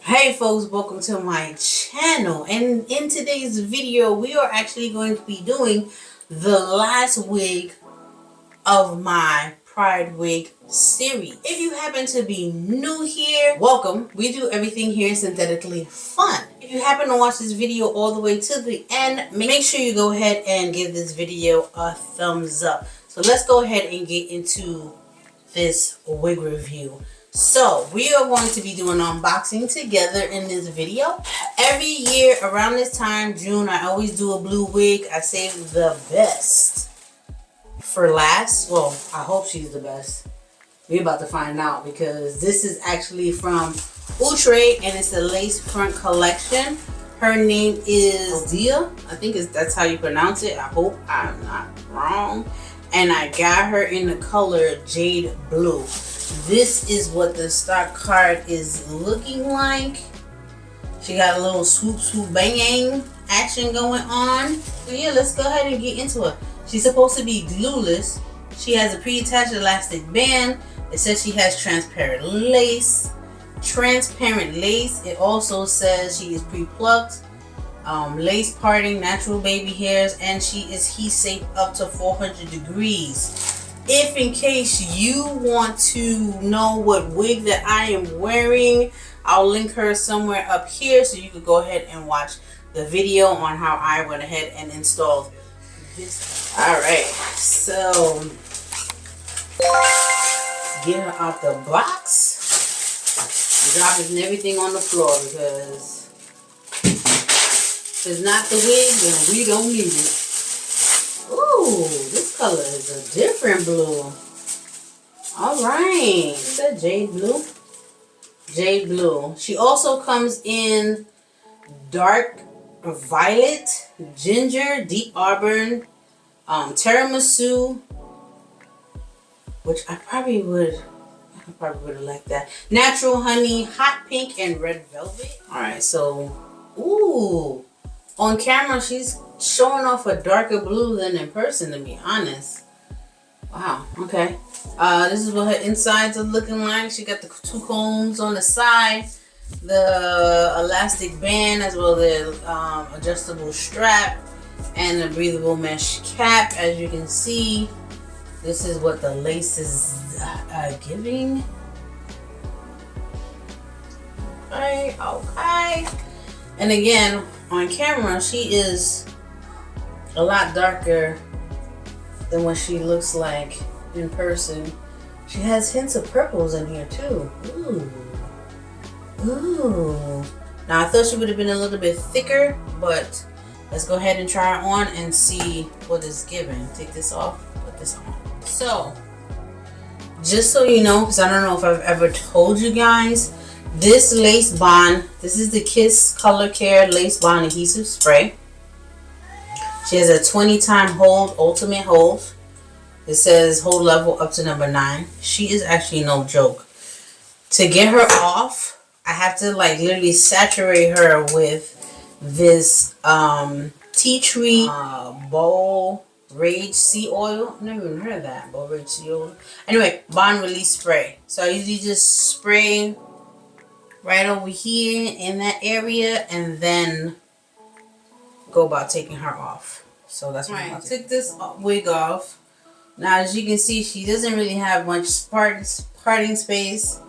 Hey folks, welcome to my channel, and in today's video we are actually going to be doing the last wig of my Pride Wig series. If you happen to be new here, welcome. We do everything here synthetically fun. If you happen to watch this video all the way to the end, make sure you go ahead and give this video a thumbs up. So let's go ahead and get into this wig review. So we are going to be doing unboxing together in this video. Every year around this time, June, I always do a blue wig. I save the best for last. Well, I hope she's the best. We're about to find out because this is actually from Outre and it's a lace front collection. Her name is Dia. I think that's how you pronounce it. I hope I'm not wrong. And I got her in the color Jade Blue. This is what the stock card is looking like. She got a little swoop swoop bang action going on. So yeah, let's go ahead and get into it. She's supposed to be glueless. She has a pre-attached elastic band. It says she has transparent lace. It also says she is pre-plucked. Lace parting, natural baby hairs, and she is heat safe up to 400 degrees. If in case you want to know what wig that I am wearing, I'll link her somewhere up here so you can go ahead and watch the video on how I went ahead and installed this. Alright, so get her out the box. Dropping everything on the floor because if it's not the wig, then we don't need it. Ooh, this color is a different blue. Alright. Is that Jade Blue? Jade Blue. She also comes in dark violet, ginger, deep auburn, tiramisu, which I probably would have liked that. Natural honey, hot pink, and red velvet. Alright, so, ooh. On camera, she's showing off a darker blue than in person, to be honest. Wow, okay. This is what her insides are looking like. She got the two combs on the side, the elastic band, as well as the adjustable strap, and the breathable mesh cap. As you can see, this is what the lace is giving. Okay. And again, on camera, she is a lot darker than what she looks like in person. She has hints of purples in here too. Ooh. Ooh. Now I thought she would have been a little bit thicker, but let's go ahead and try her on and see what it's given. Take this off, put this on. So, just so you know, because I don't know if I've ever told you guys, this lace bond, this is the Kiss Color Care Lace Bond Adhesive Spray. She has a 20-time hold, ultimate hold. It says hold level up to number 9. She is actually no joke. To get her off, I have to like literally saturate her with this tea tree bowl rage sea oil. I've never even heard of that. Bowl rage sea oil. Anyway, bond release spray. So I usually just spray right over here in that area and then go about taking her off. So that's why I took this wig off. Now as you can see, she doesn't really have much parting space.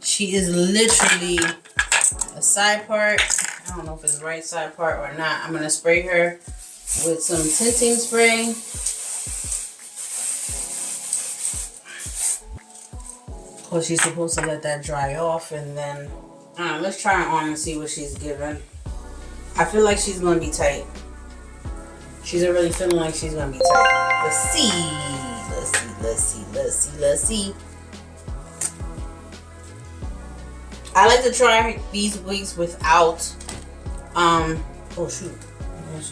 She is literally a side part. I don't know if it's the right side part or not. I'm going to spray her with some tinting spray. Of course, she's supposed to let that dry off and then let's try her on and see what she's given. I feel like she's going to be tight. She's already feeling like she's going to be tight. Let's see. Let's see. I like to try these wigs without, oh shoot.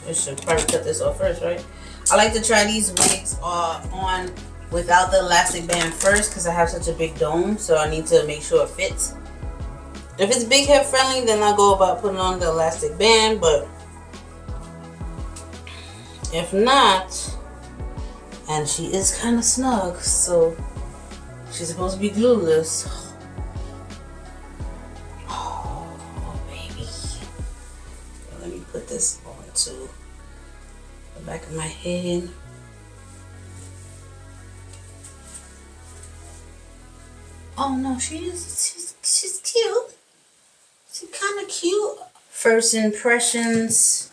I should probably cut this off first, right? I like to try these wigs on without the elastic band first because I have such a big dome, so I need to make sure it fits. If it's big head friendly, then I'll go about putting on the elastic band, but if not, and she is kind of snug, so she's supposed to be glueless. put this onto the back of my head. Oh no, she's cute. She's kind of cute. First impressions,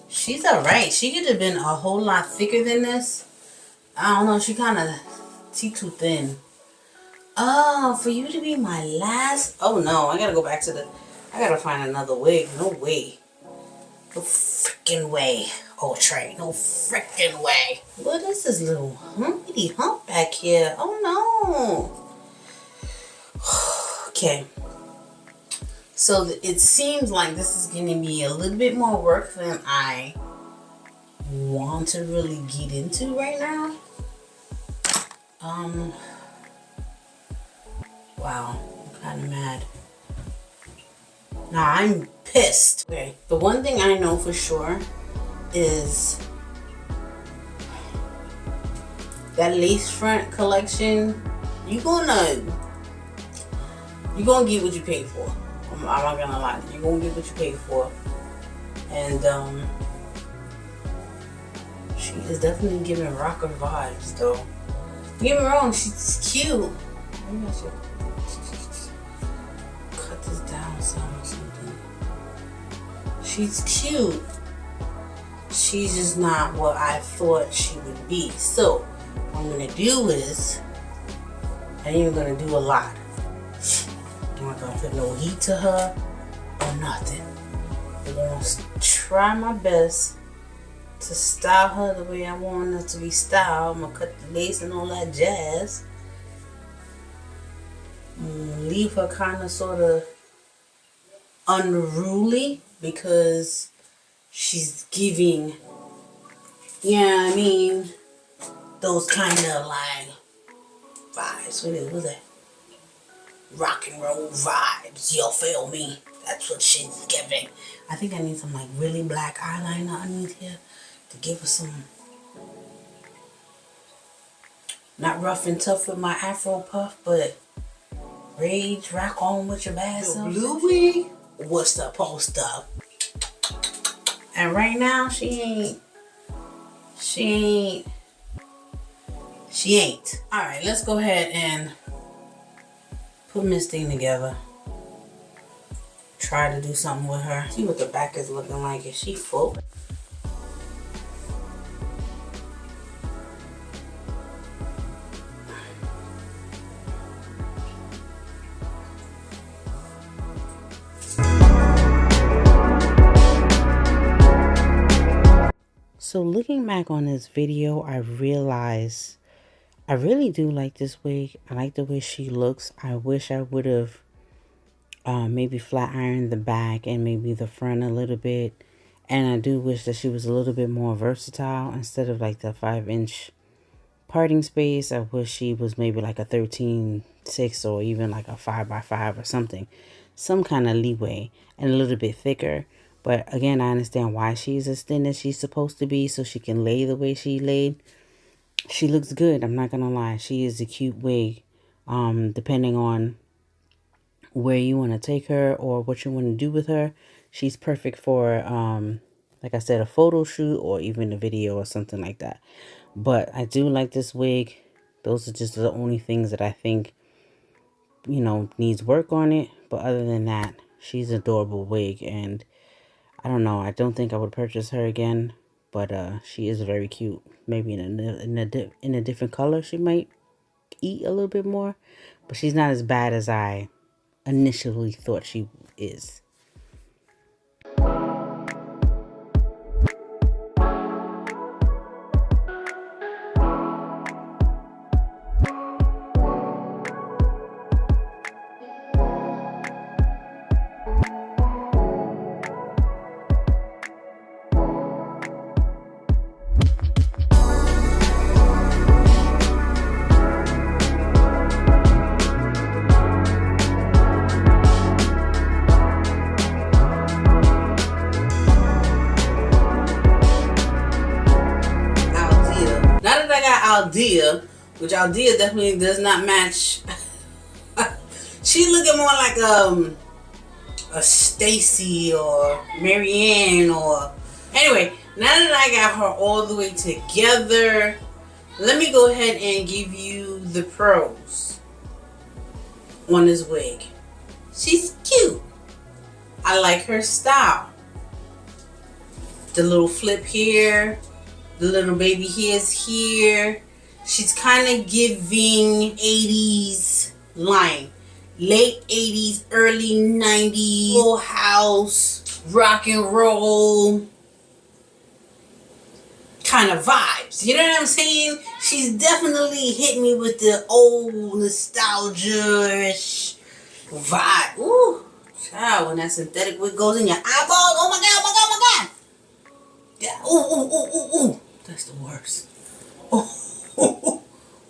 she's alright. She could have been a whole lot thicker than this. I don't know, she's too thin. Oh, for you to be my last? Oh no, I gotta find another wig. No way. No freaking way. Outre, no freaking way. What is this little humpty hump back here? Oh no. Okay. So it seems like this is going to be a little bit more work than I want to really get into right now. Wow, I'm kind of mad. Nah, I'm pissed. Okay, the one thing I know for sure is that lace front collection, you're gonna get what you paid for. I'm not gonna lie, you're gonna get what you paid for. And she is definitely giving rocker vibes though. Don't get me wrong, she's cute. Maybe I should cut this down some or something. She's cute. She's just not what I thought she would be. So what I'm gonna do is, I ain't even gonna do a lot. I'm not gonna put no heat to her or nothing. I'm gonna try my best to style her the way I want her to be styled. I'm gonna cut the lace and all that jazz. Leave her kind of sort of unruly because she's giving, yeah, I mean, those kind of like vibes. What was that? Rock and roll vibes. You feel me? That's what she's giving. I think I need some like really black eyeliner underneath here to give her some, not rough and tough with my afro puff, but rage, rock on with your bad self. Blue wig was supposed to. And right now she ain't. Alright, let's go ahead and put Miss Thing together. Try to do something with her. See what the back is looking like. Is she full? So looking back on this video, I realized I really do like this wig. I like the way she looks. I wish I would have maybe flat ironed the back and maybe the front a little bit. And I do wish that she was a little bit more versatile instead of like the 5-inch parting space. I wish she was maybe like a 13/6 or even like a 5x5 or something. Some kind of leeway and a little bit thicker. But again, I understand why she's as thin as she's supposed to be so she can lay the way she laid. She looks good. I'm not going to lie. She is a cute wig. Depending on where you want to take her or what you want to do with her, she's perfect for, like I said, a photo shoot or even a video or something like that. But I do like this wig. Those are just the only things that I think, you know, needs work on it. But other than that, she's an adorable wig. And I don't know. I don't think I would purchase her again. But she is very cute. Maybe in a different color, she might eat a little bit more. But she's not as bad as I initially thought she is. Aldea, which Aldea definitely does not match. She looking more like a Stacy or Marianne or... Anyway, now that I got her all the way together, let me go ahead and give you the pros on this wig. She's cute. I like her style. The little flip here, the little baby hairs here. She's kind of giving 80s line. Late 80s, early 90s, Full House, rock and roll kind of vibes. You know what I'm saying? She's definitely hit me with the old nostalgia-ish vibe. Ooh, child, when that synthetic wig goes in your eyeballs, oh my god, oh my god, oh my god. Yeah, ooh, ooh, ooh, ooh, ooh. That's the worst. Oh,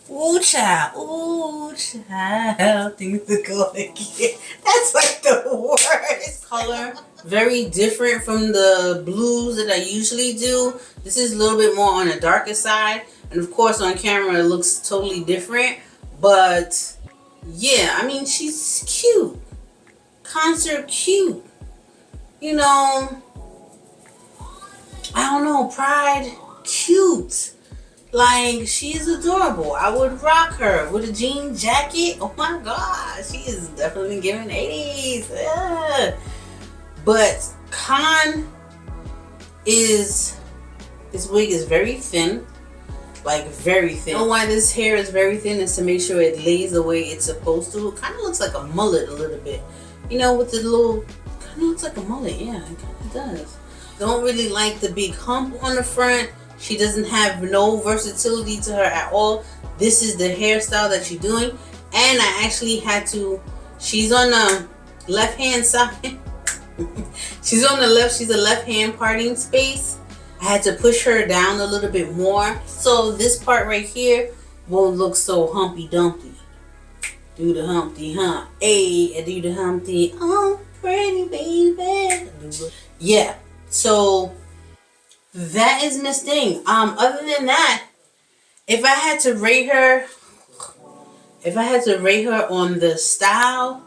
ooh, child. Ooh, child. Things are going again. That's like the worst color. Very different from the blues that I usually do. This is a little bit more on the darker side. And of course on camera it looks totally different. But yeah, I mean, she's cute. Concert cute. You know, I don't know, Pride cute. Like, she is adorable. I would rock her with a jean jacket. Oh my god, she is definitely giving 80s. Yeah. But con is, this wig is very thin. Like, very thin. You know why this hair is very thin? Is to make sure it lays the way it's supposed to. It kind of looks like a mullet a little bit. You know, with the little, kind of looks like a mullet. Yeah, it kind of does. Don't really like the big hump on the front. She doesn't have no versatility to her at all. This is the hairstyle that she's doing. And I actually had to, she's on the left hand side. She's on the left, she's a left hand parting space. I had to push her down a little bit more. So this part right here won't look so humpy dumpty. Do the Humpty Hump. Hey, do the Humpty. Oh, pretty baby. Yeah. So that is Miss Thing. Other than that, if I had to rate her on the style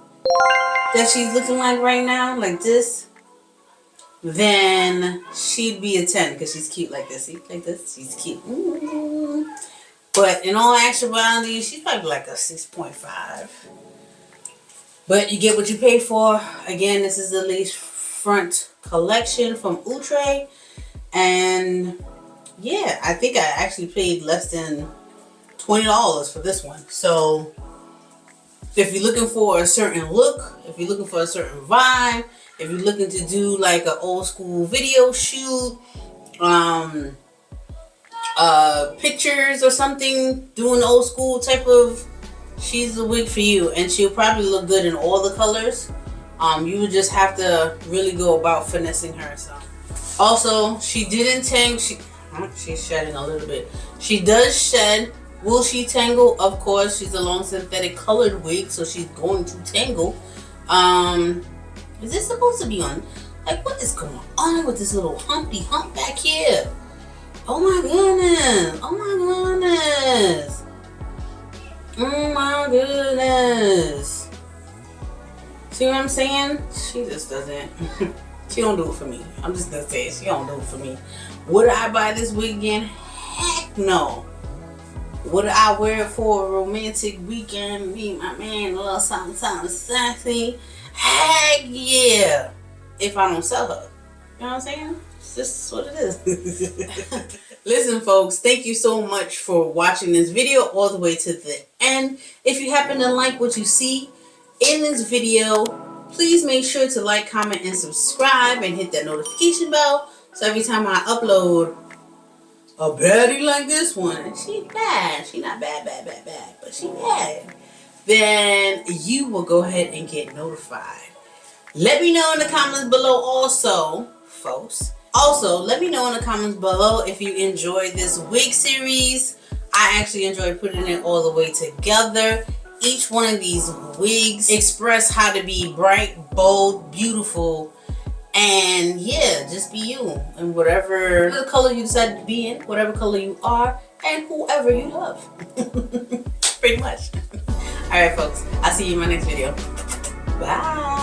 that she's looking like right now, like this, then she'd be a 10 because she's cute like this. See, like this, she's cute. But in all actuality, she's probably like a 6.5. But you get what you pay for. Again, this is the lace front collection from Outre. And yeah, I think I actually paid less than $20 for this one. So if you're looking for a certain look, if you're looking for a certain vibe, if you're looking to do like an old school video shoot, pictures or something, doing old school type of, she's a wig for you. And she'll probably look good in all the colors. You would just have to really go about finessing her. So also, she didn't tangle. She's shedding a little bit. She does shed. Will she tangle? Of course. She's a long synthetic colored wig, so she's going to tangle. Is this supposed to be on? Like, what is going on with this little humpy hump back here? Oh my goodness. Oh my goodness. Oh my goodness. See what I'm saying? She just doesn't. She don't do it for me. I'm just gonna say it. She don't do it for me. Would I buy this wig again? Heck no. Would I wear it for a romantic weekend? Me and my man, a little something, something sassy? Heck yeah. If I don't sell her. You know what I'm saying? It's just what it is. Listen, folks, thank you so much for watching this video all the way to the end. If you happen to like what you see in this video, please make sure to like, comment, and subscribe, and hit that notification bell. So every time I upload a baddie like this one, and she bad, she not bad, but she bad, then you will go ahead and get notified. Let me know in the comments below also, folks. Also, let me know in the comments below if you enjoyed this wig series. I actually enjoyed putting it all the way together. Each one of these wigs express how to be bright, bold, beautiful, and yeah, just be you in whatever color you decide to be in, whatever color you are, and whoever you love. Pretty much. Alright, folks, I'll see you in my next video. Bye.